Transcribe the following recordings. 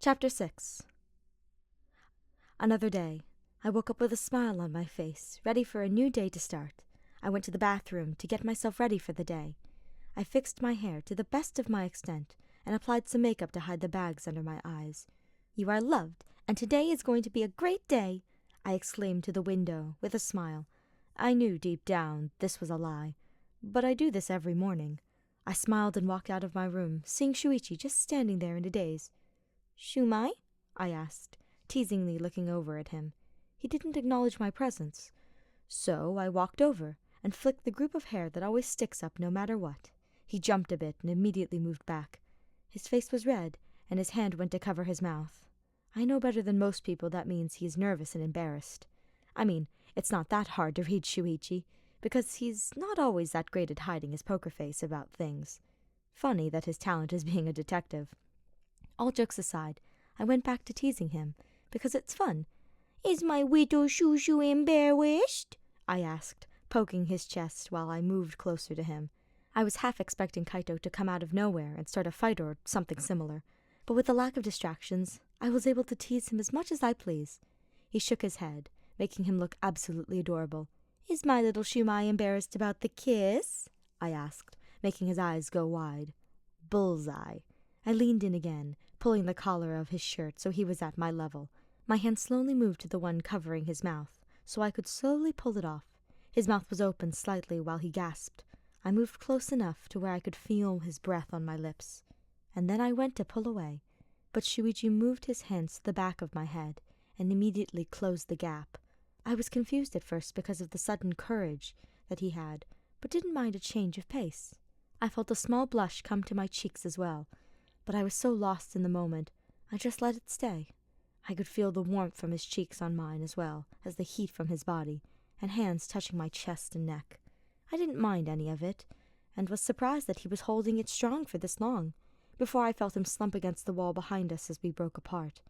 Chapter 6. Another day. I woke up with a smile on my face, ready for a new day to start. I went to the bathroom to get myself ready for the day. I fixed my hair to the best of my extent and applied some makeup to hide the bags under my eyes. "You are loved, and today is going to be a great day," I exclaimed to the window with a smile. I knew deep down this was a lie, but I do this every morning. I smiled and walked out of my room, seeing Shuichi just standing there in a daze. "Shumai?" I asked, teasingly looking over at him. He didn't acknowledge my presence, so I walked over and flicked the group of hair that always sticks up no matter what. He jumped a bit and immediately moved back. His face was red, and his hand went to cover his mouth. I know better than most people that means he is nervous and embarrassed. I mean, it's not that hard to read Shuichi, because he's not always that great at hiding his poker face about things. Funny that his talent is being a detective. All jokes aside, I went back to teasing him, because it's fun. "Is my widow Shushu embarrassed?" I asked, poking his chest while I moved closer to him. I was half expecting Kaito to come out of nowhere and start a fight or something similar, but with the lack of distractions, I was able to tease him as much as I please. He shook his head, making him look absolutely adorable. "Is my little Shumai embarrassed about the kiss?" I asked, making his eyes go wide. Bullseye. I leaned in again, pulling the collar of his shirt so he was at my level. My hand slowly moved to the one covering his mouth, so I could slowly pull it off. His mouth was open slightly while he gasped. I moved close enough to where I could feel his breath on my lips, and then I went to pull away, but Shuichi moved his hands to the back of my head and immediately closed the gap. I was confused at first because of the sudden courage that he had, but didn't mind a change of pace. I felt a small blush come to my cheeks as well, but I was so lost in the moment, I just let it stay. I could feel the warmth from his cheeks on mine as well as the heat from his body, and hands touching my chest and neck. I didn't mind any of it, and was surprised that he was holding it strong for this long, before I felt him slump against the wall behind us as we broke apart.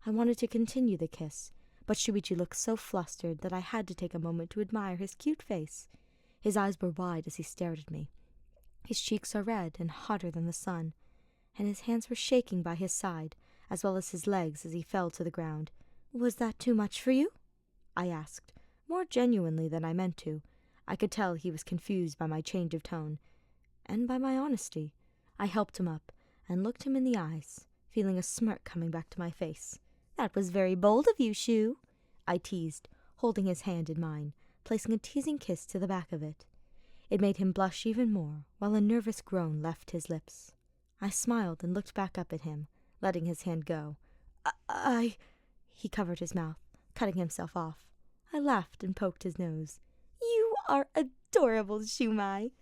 I wanted to continue the kiss, but Shuichi looked so flustered that I had to take a moment to admire his cute face. His eyes were wide as he stared at me. His cheeks are red and hotter than the sun, and his hands were shaking by his side, as well as his legs as he fell to the ground. "Was that too much for you?" I asked, more genuinely than I meant to. I could tell he was confused by my change of tone, and by my honesty. I helped him up, and looked him in the eyes, feeling a smirk coming back to my face. "That was very bold of you, Shu," I teased, holding his hand in mine, placing a teasing kiss to the back of it. It made him blush even more, while a nervous groan left his lips. I smiled and looked back up at him, letting his hand go. He covered his mouth, cutting himself off. I laughed and poked his nose. "You are adorable, Shumai,"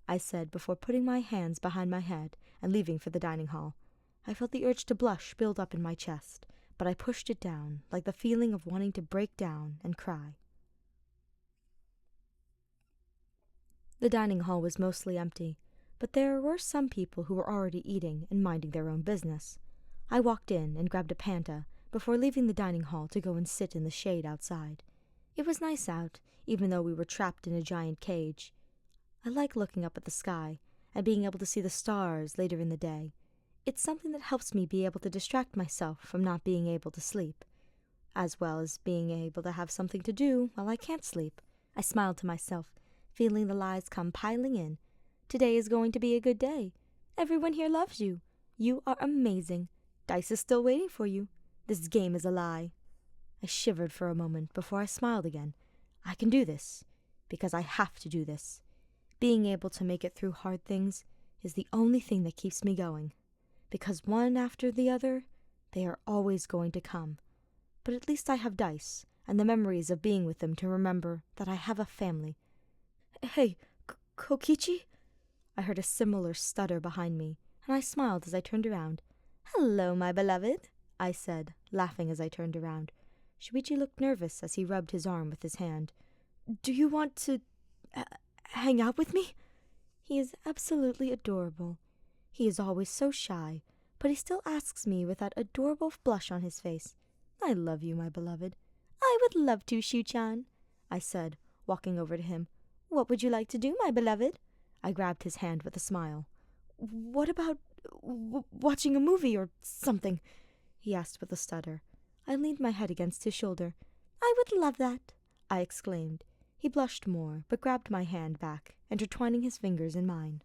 I said before putting my hands behind my head and leaving for the dining hall. I felt the urge to blush build up in my chest, but I pushed it down, like the feeling of wanting to break down and cry. The dining hall was mostly empty, but there were some people who were already eating and minding their own business. I walked in and grabbed a Panta before leaving the dining hall to go and sit in the shade outside. It was nice out, even though we were trapped in a giant cage. I like looking up at the sky and being able to see the stars later in the day. It's something that helps me be able to distract myself from not being able to sleep, as well as being able to have something to do while I can't sleep. I smiled to myself, feeling the lies come piling in. Today is going to be a good day. Everyone here loves you. You are amazing. Dice is still waiting for you. This game is a lie. I shivered for a moment before I smiled again. I can do this, because I have to do this. Being able to make it through hard things is the only thing that keeps me going, because one after the other, they are always going to come. But at least I have Dice, and the memories of being with them to remember that I have a family. "Hey, Kokichi?" I heard a similar stutter behind me, and I smiled as I turned around. "Hello, my beloved," I said, laughing as I turned around. Shuichi looked nervous as he rubbed his arm with his hand. "Do you want to hang out with me?" He is absolutely adorable. He is always so shy, but he still asks me with that adorable blush on his face. "I love you, my beloved." "I would love to, Shu-chan," I said, walking over to him. "What would you like to do, my beloved?" I grabbed his hand with a smile. "What about watching a movie or something?" he asked with a stutter. I leaned my head against his shoulder. I would love that, I exclaimed. He blushed more, but grabbed my hand back, intertwining his fingers in mine.